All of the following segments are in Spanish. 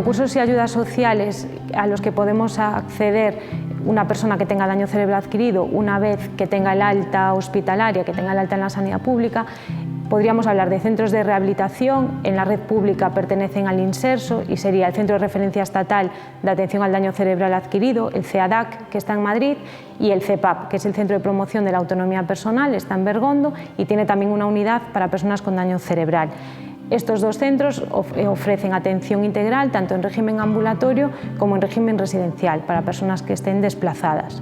recursos y ayudas sociales a los que podemos acceder una persona que tenga daño cerebral adquirido una vez que tenga el alta hospitalaria, que tenga el alta en la sanidad pública, podríamos hablar de centros de rehabilitación. En la red pública pertenecen al INSERSO y sería el Centro de Referencia Estatal de Atención al Daño Cerebral Adquirido, el CEADAC, que está en Madrid, y el CEPAP, que es el Centro de Promoción de la Autonomía Personal, está en Bergondo y tiene también una unidad para personas con daño cerebral. Estos dos centros ofrecen atención integral tanto en régimen ambulatorio como en régimen residencial para personas que estén desplazadas.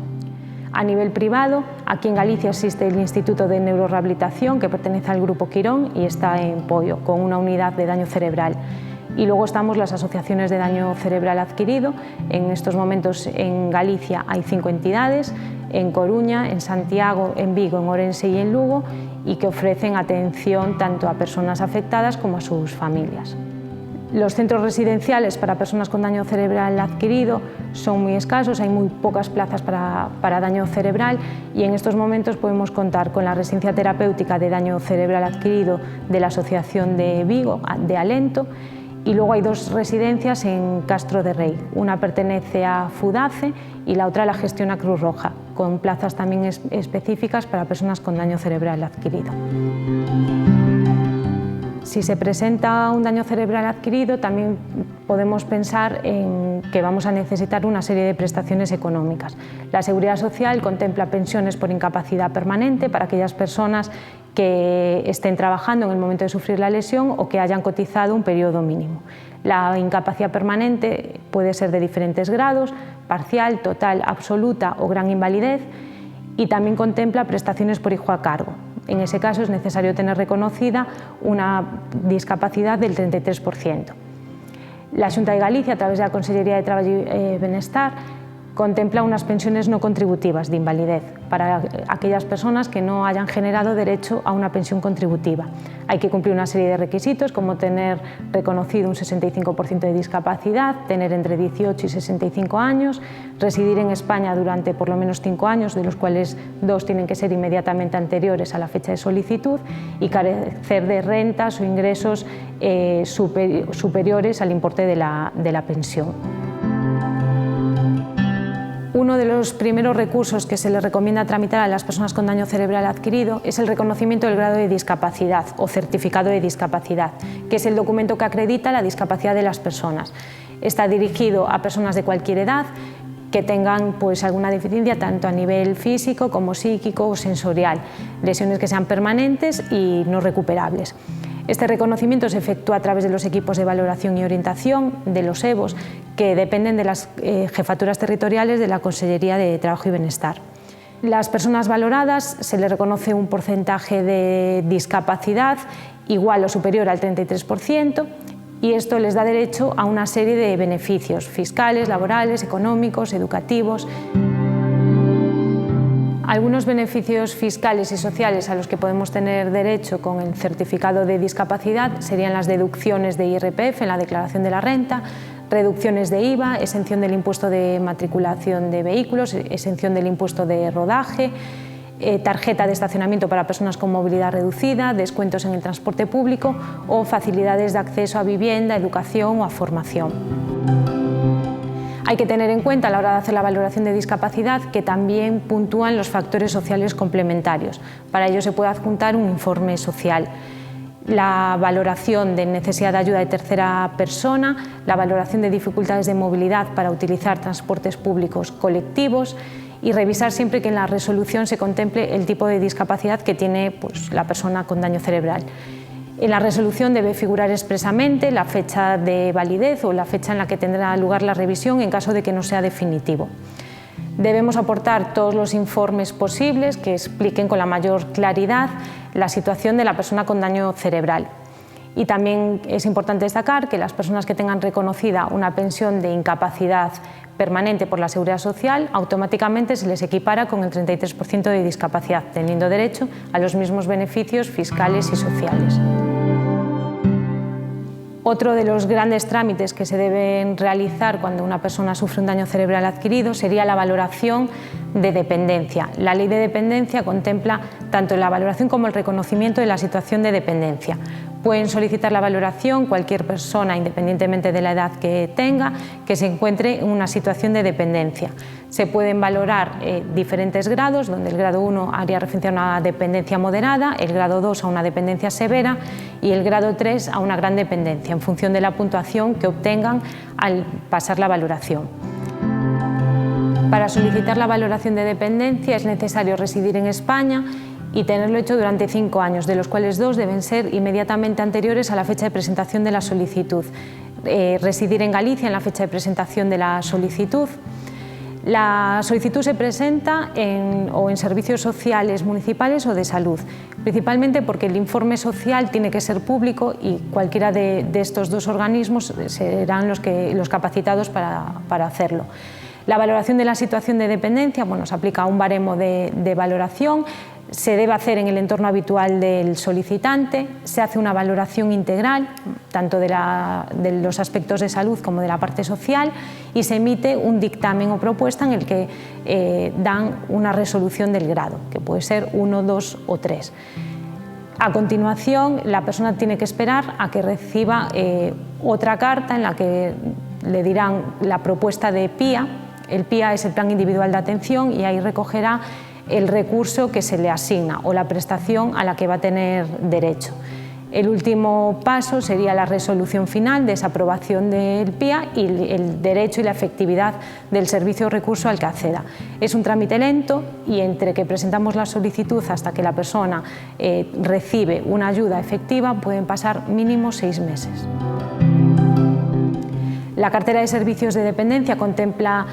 A nivel privado, aquí en Galicia existe el Instituto de Neurorehabilitación, que pertenece al Grupo Quirón y está en Poio, con una unidad de daño cerebral. Y luego estamos las asociaciones de daño cerebral adquirido. En estos momentos en Galicia hay 5 entidades, en Coruña, en Santiago, en Vigo, en Ourense y en Lugo, y que ofrecen atención tanto a personas afectadas como a sus familias. Los centros residenciales para personas con daño cerebral adquirido son muy escasos, hay muy pocas plazas para daño cerebral y en estos momentos podemos contar con la residencia terapéutica de daño cerebral adquirido de la Asociación de Vigo, de Alento, y luego hay 2 residencias en Castro de Rei. Una pertenece a FUDACE y la otra la gestiona Cruz Roja, con plazas también específicas para personas con daño cerebral adquirido. Si se presenta un daño cerebral adquirido, también podemos pensar en que vamos a necesitar una serie de prestaciones económicas. La Seguridad Social contempla pensiones por incapacidad permanente para aquellas personas que estén trabajando en el momento de sufrir la lesión o que hayan cotizado un periodo mínimo. La incapacidad permanente puede ser de diferentes grados, parcial, total, absoluta o gran invalidez, y también contempla prestaciones por hijo a cargo. En ese caso es necesario tener reconocida una discapacidad del 33%. La Xunta de Galicia, a través de la Consellería de Traballo y Benestar, contempla unas pensiones no contributivas de invalidez para aquellas personas que no hayan generado derecho a una pensión contributiva. Hay que cumplir una serie de requisitos como tener reconocido un 65% de discapacidad, tener entre 18 y 65 años, residir en España durante por lo menos 5 años, de los cuales 2 tienen que ser inmediatamente anteriores a la fecha de solicitud, y carecer de rentas o ingresos superiores al importe de la pensión. Uno de los primeros recursos que se les recomienda tramitar a las personas con daño cerebral adquirido es el reconocimiento del grado de discapacidad o certificado de discapacidad, que es el documento que acredita la discapacidad de las personas. Está dirigido a personas de cualquier edad que tengan alguna deficiencia tanto a nivel físico como psíquico o sensorial, lesiones que sean permanentes y no recuperables. Este reconocimiento se efectúa a través de los equipos de valoración y orientación, de los EVOs, que dependen de las jefaturas territoriales de la Consellería de Trabajo y Bienestar. Las personas valoradas se les reconoce un porcentaje de discapacidad igual o superior al 33%, y esto les da derecho a una serie de beneficios fiscales, laborales, económicos, educativos. Algunos beneficios fiscales y sociales a los que podemos tener derecho con el certificado de discapacidad serían las deducciones de IRPF en la declaración de la renta, reducciones de IVA, exención del impuesto de matriculación de vehículos, exención del impuesto de rodaje, tarjeta de estacionamiento para personas con movilidad reducida, descuentos en el transporte público o facilidades de acceso a vivienda, educación o a formación. Hay que tener en cuenta a la hora de hacer la valoración de discapacidad que también puntúan los factores sociales complementarios. Para ello se puede adjuntar un informe social. La valoración de necesidad de ayuda de tercera persona, la valoración de dificultades de movilidad para utilizar transportes públicos colectivos y revisar siempre que en la resolución se contemple el tipo de discapacidad que tiene la persona con daño cerebral. En la resolución debe figurar expresamente la fecha de validez o la fecha en la que tendrá lugar la revisión en caso de que no sea definitivo. Debemos aportar todos los informes posibles que expliquen con la mayor claridad la situación de la persona con daño cerebral. Y también es importante destacar que las personas que tengan reconocida una pensión de incapacidad permanente por la Seguridad Social, automáticamente se les equipara con el 33% de discapacidad, teniendo derecho a los mismos beneficios fiscales y sociales. Otro de los grandes trámites que se deben realizar cuando una persona sufre un daño cerebral adquirido sería la valoración de dependencia. La Ley de Dependencia contempla tanto la valoración como el reconocimiento de la situación de dependencia. Pueden solicitar la valoración cualquier persona, independientemente de la edad que tenga, que se encuentre en una situación de dependencia. Se pueden valorar diferentes grados, donde el grado 1 haría referencia a una dependencia moderada, el grado 2 a una dependencia severa y el grado 3 a una gran dependencia, en función de la puntuación que obtengan al pasar la valoración. Para solicitar la valoración de dependencia es necesario residir en España y tenerlo hecho durante 5 años, de los cuales 2 deben ser inmediatamente anteriores a la fecha de presentación de la solicitud. Residir en Galicia en la fecha de presentación de la solicitud. La solicitud se presenta en servicios sociales municipales o de salud, principalmente porque el informe social tiene que ser público y cualquiera de estos 2 organismos serán los capacitados para hacerlo. La valoración de la situación de dependencia, se aplica a un baremo de valoración. Se debe hacer en el entorno habitual del solicitante, se hace una valoración integral, tanto de los aspectos de salud como de la parte social, y se emite un dictamen o propuesta en el que dan una resolución del grado, que puede ser 1, 2 o 3. A continuación, la persona tiene que esperar a que reciba otra carta en la que le dirán la propuesta de PIA. El PIA es el Plan Individual de Atención y ahí recogerá el recurso que se le asigna o la prestación a la que va a tener derecho. El último paso sería la resolución final de esa aprobación del PIA y el derecho y la efectividad del servicio o recurso al que acceda. Es un trámite lento y entre que presentamos la solicitud hasta que la persona recibe una ayuda efectiva pueden pasar mínimo 6 meses. La cartera de servicios de dependencia contempla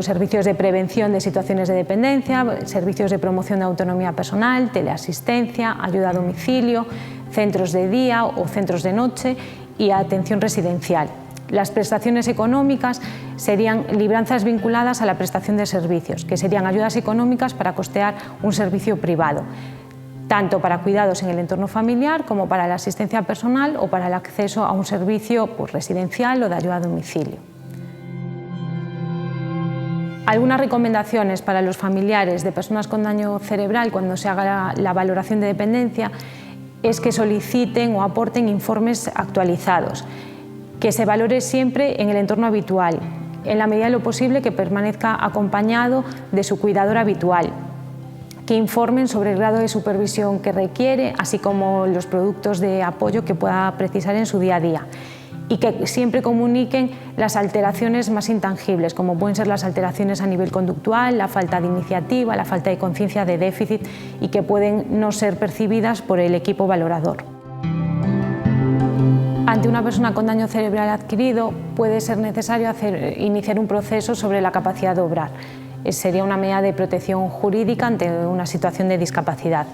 servicios de prevención de situaciones de dependencia, servicios de promoción de autonomía personal, teleasistencia, ayuda a domicilio, centros de día o centros de noche y atención residencial. Las prestaciones económicas serían libranzas vinculadas a la prestación de servicios, que serían ayudas económicas para costear un servicio privado, tanto para cuidados en el entorno familiar como para la asistencia personal o para el acceso a un servicio residencial o de ayuda a domicilio. Algunas recomendaciones para los familiares de personas con daño cerebral cuando se haga la valoración de dependencia es que soliciten o aporten informes actualizados, que se valore siempre en el entorno habitual, en la medida de lo posible que permanezca acompañado de su cuidador habitual, que informen sobre el grado de supervisión que requiere, así como los productos de apoyo que pueda precisar en su día a día, y que siempre comuniquen las alteraciones más intangibles, como pueden ser las alteraciones a nivel conductual, la falta de iniciativa, la falta de conciencia de déficit y que pueden no ser percibidas por el equipo valorador. Ante una persona con daño cerebral adquirido puede ser necesario iniciar un proceso sobre la capacidad de obrar. Sería una medida de protección jurídica ante una situación de discapacidad.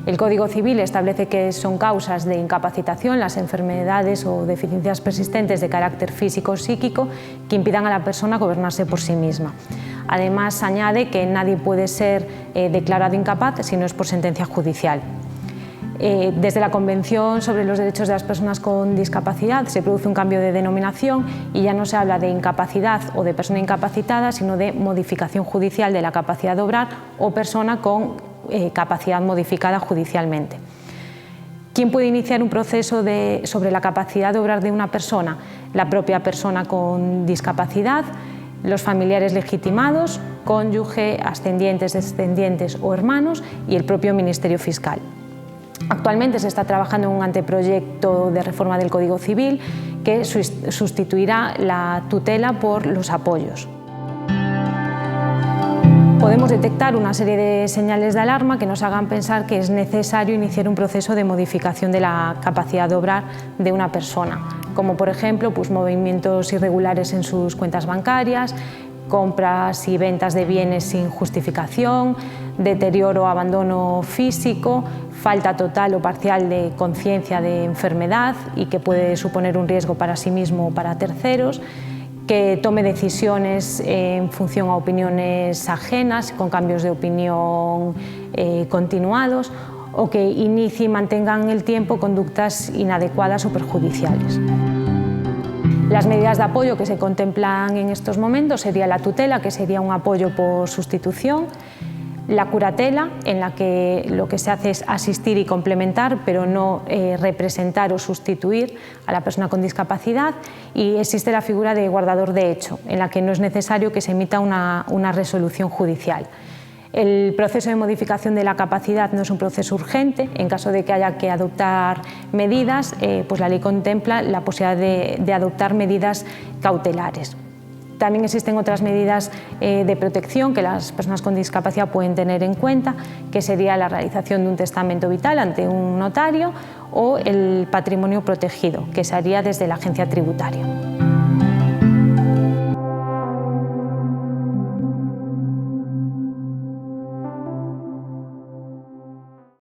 El Código Civil establece que son causas de incapacitación las enfermedades o deficiencias persistentes de carácter físico o psíquico que impidan a la persona gobernarse por sí misma. Además, añade que nadie puede ser declarado incapaz si no es por sentencia judicial. Desde la Convención sobre los Derechos de las Personas con Discapacidad se produce un cambio de denominación y ya no se habla de incapacidad o de persona incapacitada, sino de modificación judicial de la capacidad de obrar o persona con capacidad modificada judicialmente. ¿Quién puede iniciar un proceso sobre la capacidad de obrar de una persona? La propia persona con discapacidad, los familiares legitimados, cónyuge, ascendientes, descendientes o hermanos y el propio Ministerio Fiscal. Actualmente se está trabajando en un anteproyecto de reforma del Código Civil que sustituirá la tutela por los apoyos. Podemos detectar una serie de señales de alarma que nos hagan pensar que es necesario iniciar un proceso de modificación de la capacidad de obrar de una persona, como por ejemplo movimientos irregulares en sus cuentas bancarias, compras y ventas de bienes sin justificación, deterioro o abandono físico, falta total o parcial de conciencia de enfermedad y que puede suponer un riesgo para sí mismo o para terceros, que tome decisiones en función a opiniones ajenas, con cambios de opinión continuados, o que inicie y mantengan en el tiempo conductas inadecuadas o perjudiciales. Las medidas de apoyo que se contemplan en estos momentos sería la tutela, que sería un apoyo por sustitución, La curatela, en la que lo que se hace es asistir y complementar, pero no representar o sustituir a la persona con discapacidad. Y existe la figura de guardador de hecho, en la que no es necesario que se emita una resolución judicial. El proceso de modificación de la capacidad no es un proceso urgente. En caso de que haya que adoptar medidas, pues la ley contempla la posibilidad de adoptar medidas cautelares. También existen otras medidas de protección que las personas con discapacidad pueden tener en cuenta, que sería la realización de un testamento vital ante un notario o el patrimonio protegido, que se haría desde la agencia tributaria.